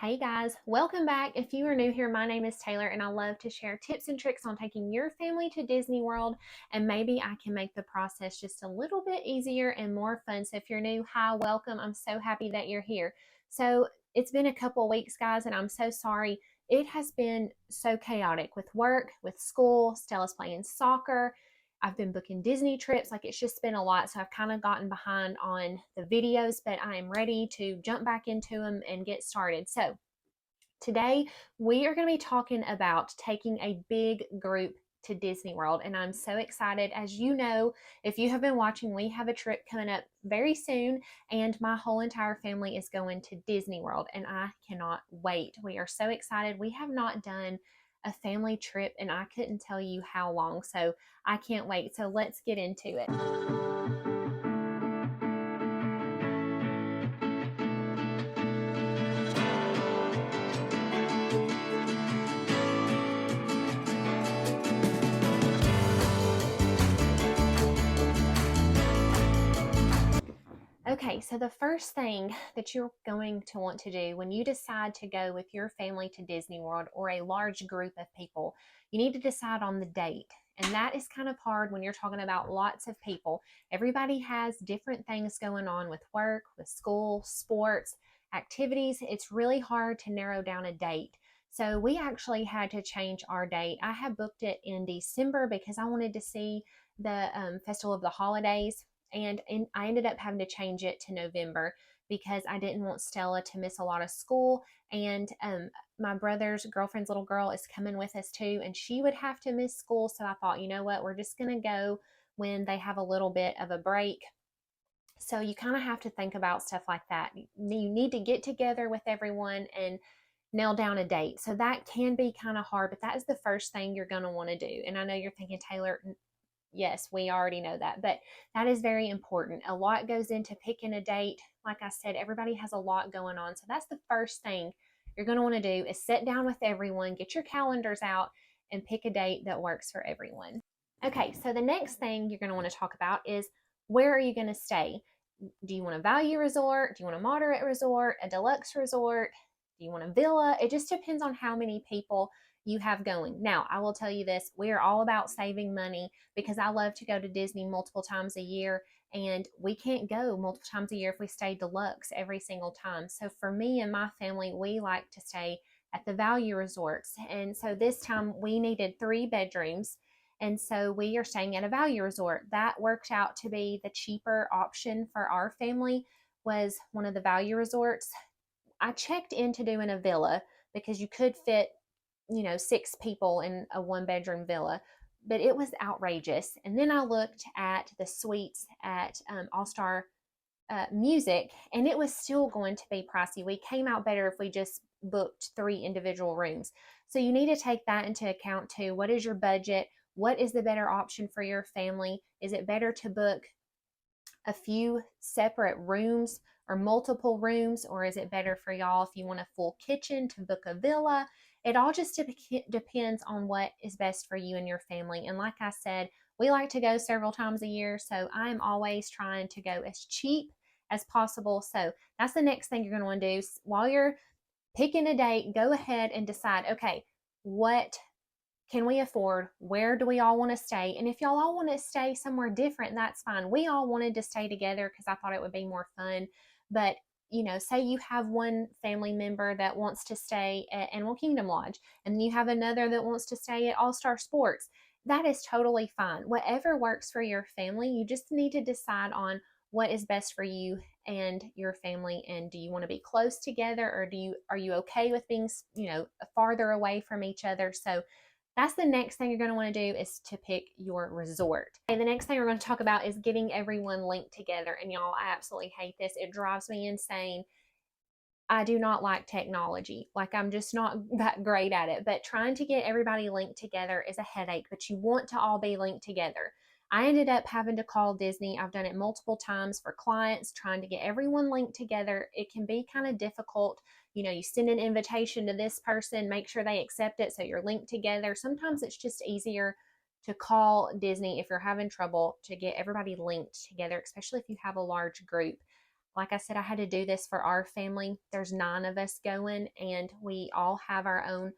Hey guys, welcome back. If you are new here, my name is Taylor and I love to share tips and tricks on taking your family to Disney World, and maybe I can make the process just a little bit easier and more fun. So if you're new, hi, welcome. I'm so happy that you're here. So it's been a couple of weeks, guys, and I'm so sorry. It has been so chaotic with work, with school. Stella's playing soccer. I've been booking Disney trips. Like, it's just been a lot. So I've kind of gotten behind on the videos, but I am ready to jump back into them and get started. So today we are going to be talking about taking a big group to Disney World, and I'm so excited. As you know, if you have been watching, we have a trip coming up very soon, and my whole entire family is going to Disney World, and I cannot wait. We are so excited. We have not done a family trip, and I couldn't tell you how long, so I can't wait. So let's get into it. Okay, so the first thing that you're going to want to do when you decide to go with your family to Disney World or a large group of people, you need to decide on the date. And that is kind of hard when you're talking about lots of people. Everybody has different things going on with work, with school, sports, activities. It's really hard to narrow down a date. So we actually had to change our date. I had booked it in December because I wanted to see the Festival of the Holidays, and I ended up having to change it to November because I didn't want Stella to miss a lot of school. And my brother's girlfriend's little girl is coming with us too, and she would have to miss school. So I thought, you know what, we're just going to go when they have a little bit of a break. So you kind of have to think about stuff like that. You need to get together with everyone and nail down a date. So that can be kind of hard, but that is the first thing you're going to want to do. And I know you're thinking, Taylor, yes, we already know that, but that is very important. A lot goes into picking a date. Like I said, everybody has a lot going on. So that's the first thing you're going to want to do is sit down with everyone, get your calendars out, and pick a date that works for everyone. Okay, so the next thing you're going to want to talk about is where are you going to stay? Do you want a value resort? Do you want a moderate resort, a deluxe resort? Do you want a villa? It just depends on how many people you have going. Now, I will tell you this, we are all about saving money because I love to go to Disney multiple times a year, and we can't go multiple times a year if we stay deluxe every single time. So for me and my family, we like to stay at the value resorts. And so this time we needed 3 bedrooms. And so we are staying at a value resort. That worked out to be the cheaper option for our family, was one of the value resorts. I checked into doing a villa because you could fit, 6 people in a 1 bedroom villa, but it was outrageous. And then I looked at the suites at All Star Music, and it was still going to be pricey. We came out better if we just booked 3 individual rooms. So you need to take that into account too. What is your budget? What is the better option for your family? Is it better to book a few separate rooms or multiple rooms, or is it better for y'all if you want a full kitchen to book a villa? It all just depends on what is best for you and your family. And like I said, we like to go several times a year, so I'm always trying to go as cheap as possible. So that's the next thing you're going to want to do. While you're picking a date, go ahead and decide, okay, what can we afford? Where do we all want to stay? And if y'all all want to stay somewhere different, that's fine. We all wanted to stay together because I thought it would be more fun. But, say you have one family member that wants to stay at Animal Kingdom Lodge, and then you have another that wants to stay at All Star Sports. That is totally fine. Whatever works for your family, you just need to decide on what is best for you and your family. And do you want to be close together, or are you okay with being, farther away from each other? So that's the next thing you're going to want to do, is to pick your resort. And the next thing we're going to talk about is getting everyone linked together. And y'all, I absolutely hate this. It drives me insane. I do not like technology. Like, I'm just not that great at it. But trying to get everybody linked together is a headache, but you want to all be linked together. I ended up having to call Disney. I've done it multiple times for clients, trying to get everyone linked together. It can be kind of difficult. You send an invitation to this person, make sure they accept it so you're linked together. Sometimes it's just easier to call Disney if you're having trouble to get everybody linked together, especially if you have a large group. Like I said, I had to do this for our family. There's 9 of us going, and we all have our own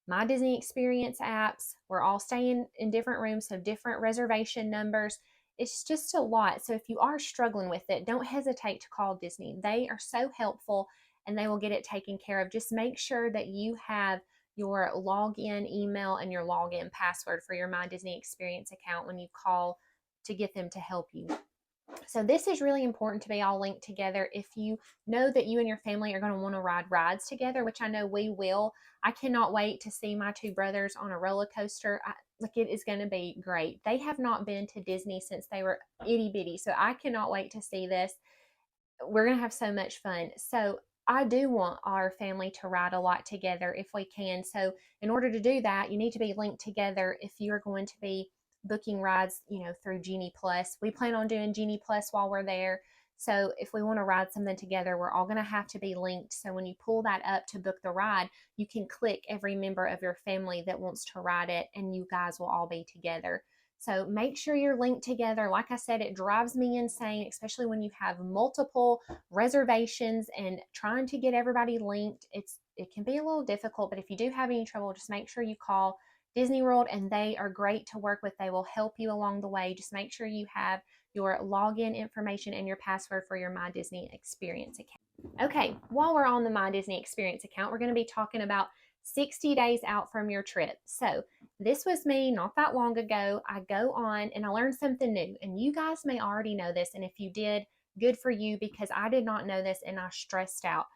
My Disney Experience apps. We're all staying in different rooms, so different reservation numbers. It's just a lot. So if you are struggling with it, don't hesitate to call Disney. They are so helpful and they will get it taken care of. Just make sure that you have your login email and your login password for your My Disney Experience account when you call to get them to help you. So this is really important to be all linked together. If you know that you and your family are going to want to ride rides together, which I know we will, I cannot wait to see my 2 brothers on a roller coaster. Like, it is going to be great. They have not been to Disney since they were itty bitty, so I cannot wait to see this. We're going to have so much fun. So I do want our family to ride a lot together if we can. So in order to do that, you need to be linked together if you're going to be booking rides, through Genie Plus. We plan on doing Genie Plus while we're there. So if we want to ride something together, we're all going to have to be linked. So when you pull that up to book the ride, you can click every member of your family that wants to ride it, and you guys will all be together. So make sure you're linked together. Like I said, it drives me insane, especially when you have multiple reservations and trying to get everybody linked. It can be a little difficult, but if you do have any trouble, just make sure you call Disney World, and they are great to work with. They will help you along the way. Just make sure you have your login information and your password for your My Disney Experience account. Okay, while we're on the My Disney Experience account, we're going to be talking about 60 days out from your trip. So this was me not that long ago. I go on and I learned something new, and you guys may already know this, and if you did, good for you, because I did not know this and I stressed out.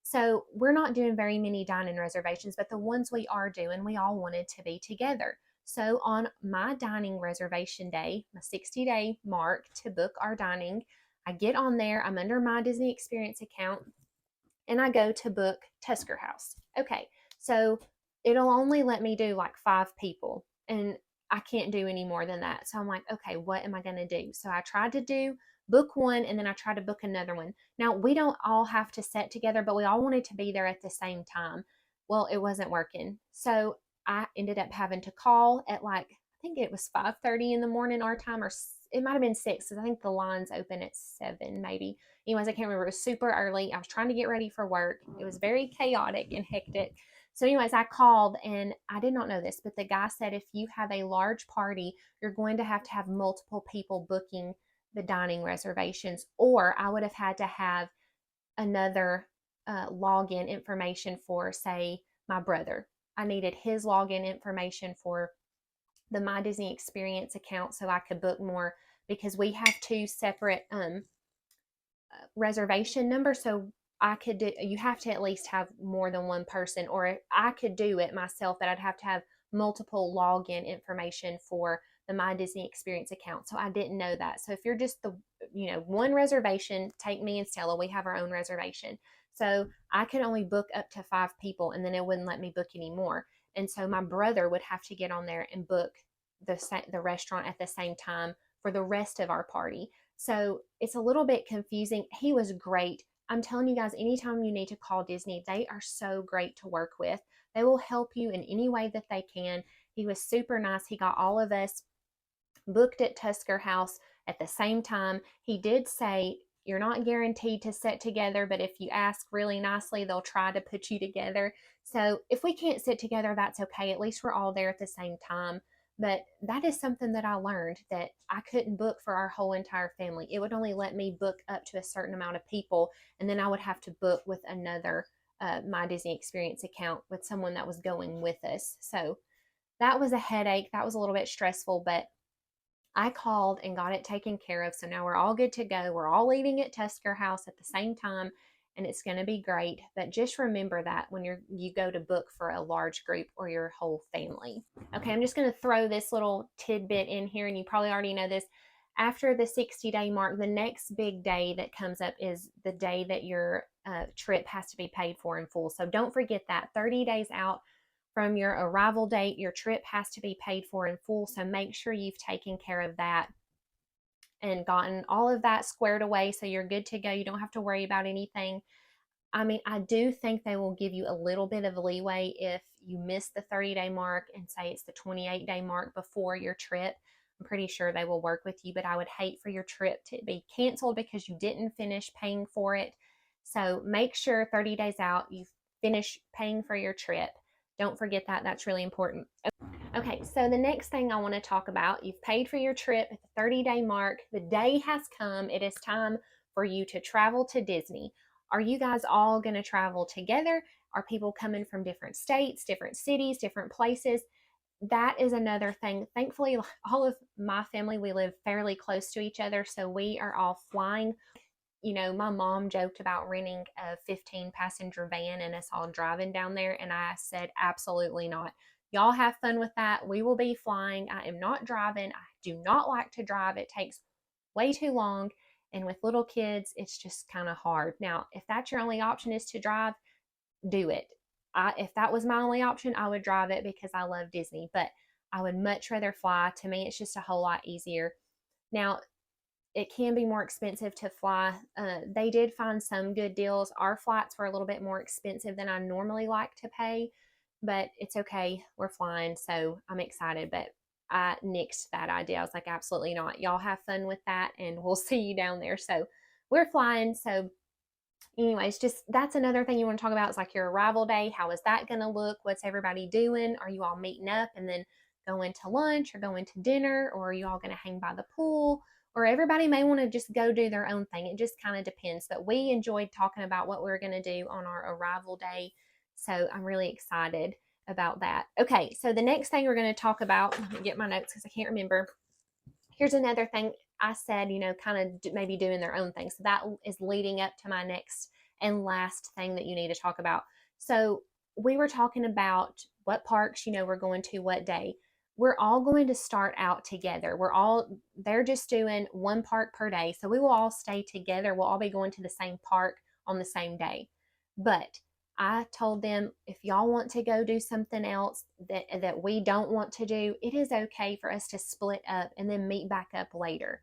So we're not doing very many dining reservations, but the ones we are doing, we all wanted to be together. So on my dining reservation day, my 60-day mark to book our dining, I get on there, I'm under my Disney Experience account, and I go to book Tusker House. Okay, so it'll only let me do like 5 people, and I can't do any more than that. So I'm like, okay, what am I going to do? So I tried to do book one, and then I tried to book another one. Now, we don't all have to sit together, but we all wanted to be there at the same time. Well, it wasn't working. So I ended up having to call at like, I think it was 5:30 in the morning our time, or it might have been 6, because I think the lines open at 7 maybe. Anyways, I can't remember. It was super early. I was trying to get ready for work. It was very chaotic and hectic. So anyways, I called, and I did not know this, but the guy said if you have a large party, you're going to have multiple people booking the dining reservations, or I would have had to have another login information for, say, my brother. I needed his login information for the My Disney Experience account so I could book more, because we have 2 separate reservation numbers. So I could do, you have to at least have more than one person, or I could do it myself, but I'd have to have multiple login information for the My Disney Experience account. So I didn't know that. So if you're just the, one reservation, take me and Stella, we have our own reservation. So I could only book up to 5 people, and then it wouldn't let me book any more. And so my brother would have to get on there and book the restaurant at the same time for the rest of our party. So it's a little bit confusing. He was great. I'm telling you guys, anytime you need to call Disney, they are so great to work with. They will help you in any way that they can. He was super nice. He got all of us booked at Tusker House at the same time. He did say, you're not guaranteed to sit together, but if you ask really nicely, they'll try to put you together. So if we can't sit together, that's okay. At least we're all there at the same time. But that is something that I learned, that I couldn't book for our whole entire family. It would only let me book up to a certain amount of people, and then I would have to book with another My Disney Experience account with someone that was going with us. So that was a headache. That was a little bit stressful, but I called and got it taken care of. So now we're all good to go. We're all leaving at Tusker House at the same time, and it's going to be great. But just remember that when you go to book for a large group or your whole family. Okay, I'm just going to throw this little tidbit in here, and you probably already know this. After the 60-day mark, the next big day that comes up is the day that your trip has to be paid for in full. So don't forget that. 30 days out from your arrival date, your trip has to be paid for in full. So make sure you've taken care of that and gotten all of that squared away so you're good to go. You don't have to worry about anything. I mean, I do think they will give you a little bit of leeway if you miss the 30-day mark and say it's the 28-day mark before your trip, I'm pretty sure they will work with you, but I would hate for your trip to be canceled because you didn't finish paying for it. So make sure 30 days out you finish paying for your trip. Don't forget that. That's really important. Okay, so the next thing I want to talk about, you've paid for your trip at the 30-day mark. The day has come. It is time for you to travel to Disney. Are you guys all going to travel together? Are people coming from different states, different cities, different places? That is another thing. Thankfully, all of my family, we live fairly close to each other, so we are all flying. You know, my mom joked about renting a 15-passenger van and us all driving down there, and I said, absolutely not. Y'all have fun with that. We will be flying. I am not driving. I do not like to drive. It takes way too long, and with little kids, it's just kind of hard. Now, if that's your only option is to drive, do it. If that was my only option, I would drive it because I love Disney, but I would much rather fly. To me, it's just a whole lot easier. Now, it can be more expensive to fly. They did find some good deals. Our flights were a little bit more expensive than I normally like to pay, but it's okay. We're flying, so I'm excited. But I nixed that idea. I was like, absolutely not. Y'all have fun with that, and we'll see you down there. So we're flying. So anyways, just that's another thing you want to talk about is like your arrival day. How is that going to look? What's everybody doing? Are you all meeting up and then going to lunch or going to dinner? Or are you all going to hang by the pool? Or everybody may want to just go do their own thing. It just kind of depends. But we enjoyed talking about what we're going to do on our arrival day. So I'm really excited about that. Okay, so the next thing we're going to talk about, let me get my notes because I can't remember. Here's another thing I said, you know, kind of maybe doing their own thing. So that is leading up to my next and last thing that you need to talk about. So we were talking about what parks, you know, we're going to what day. We're all going to start out together. They're just doing one park per day. So we will all stay together. We'll all be going to the same park on the same day. But I told them if y'all want to go do something else that we don't want to do, it is okay for us to split up and then meet back up later.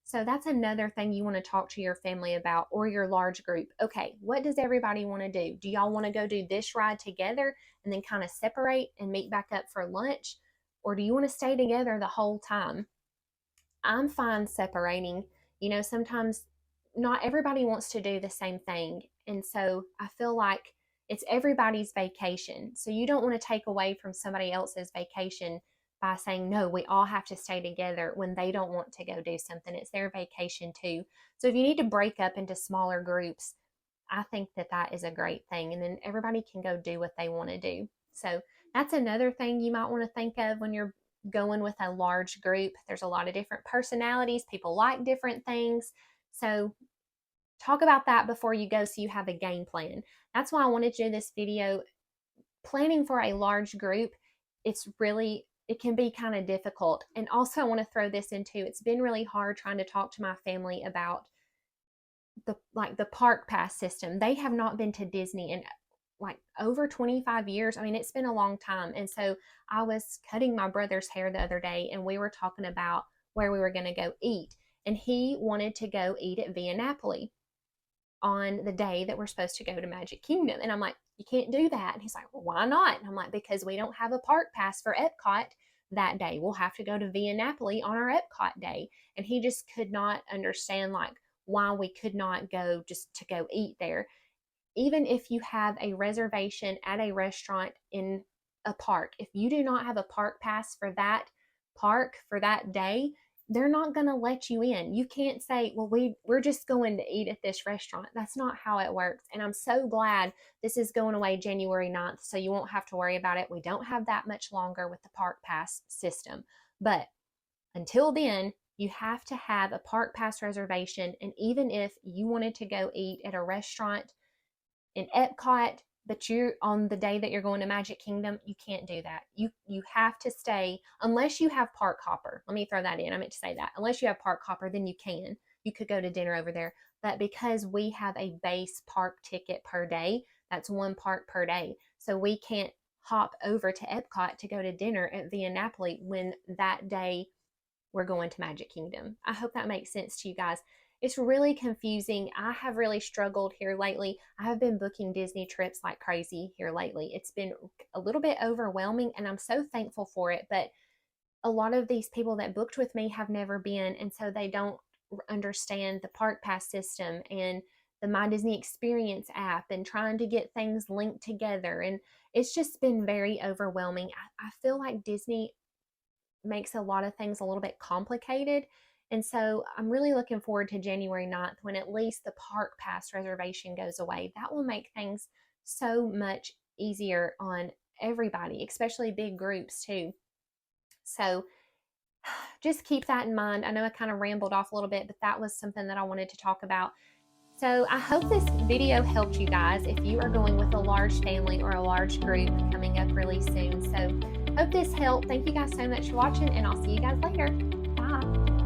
So that's another thing you want to talk to your family about or your large group. Okay, what does everybody want to do? Do y'all want to go do this ride together and then kind of separate and meet back up for lunch? Or do you want to stay together the whole time? I'm fine separating. You know, sometimes not everybody wants to do the same thing. And so I feel like it's everybody's vacation. So you don't want to take away from somebody else's vacation by saying, no, we all have to stay together when they don't want to go do something. It's their vacation too. So if you need to break up into smaller groups, I think that that is a great thing. And then everybody can go do what they want to do. So that's another thing you might want to think of when you're going with a large group. There's a lot of different personalities. People like different things. So talk about that before you go so you have a game plan. That's why I wanted to do this video. Planning for a large group, it can be kind of difficult. And also I want to throw this into, it's been really hard trying to talk to my family about the park pass system. They have not been to Disney in like over 25 years. I mean, it's been a long time. And so I was cutting my brother's hair the other day and we were talking about where we were going to go eat. And he wanted to go eat at Via Napoli on the day that we're supposed to go to Magic Kingdom. And I'm like, you can't do that. And he's like, well, why not? And I'm like, because we don't have a park pass for Epcot that day. We'll have to go to Via Napoli on our Epcot day. And he just could not understand like why we could not go just to go eat there. Even if you have a reservation at a restaurant in a park, if you do not have a park pass for that park for that day, they're not going to let you in. You can't say, well, we're just going to eat at this restaurant. That's not how it works. And I'm so glad this is going away January 9th, so you won't have to worry about it. We don't have that much longer with the park pass system. But until then, you have to have a park pass reservation. And even if you wanted to go eat at a restaurant in Epcot, but you're on the day that you're going to Magic Kingdom, you can't do that. You have to stay unless you have Park Hopper. Let me throw that in. I meant to say that. Unless you have Park Hopper, then you can. You could go to dinner over there. But because we have a base park ticket per day, that's one park per day. So we can't hop over to Epcot to go to dinner at Via Napoli when that day we're going to Magic Kingdom. I hope that makes sense to you guys. It's really confusing. I have really struggled here lately. I have been booking Disney trips like crazy here lately. It's been a little bit overwhelming and I'm so thankful for it, but a lot of these people that booked with me have never been, and so they don't understand the Park Pass system and the My Disney Experience app and trying to get things linked together. And it's just been very overwhelming. I feel like Disney makes a lot of things a little bit complicated. And so I'm really looking forward to January 9th when at least the Park Pass reservation goes away. That will make things so much easier on everybody, especially big groups too. So just keep that in mind. I know I kind of rambled off a little bit, but that was something that I wanted to talk about. So I hope this video helped you guys if you are going with a large family or a large group coming up really soon. So hope this helped. Thank you guys so much for watching, and I'll see you guys later. Bye.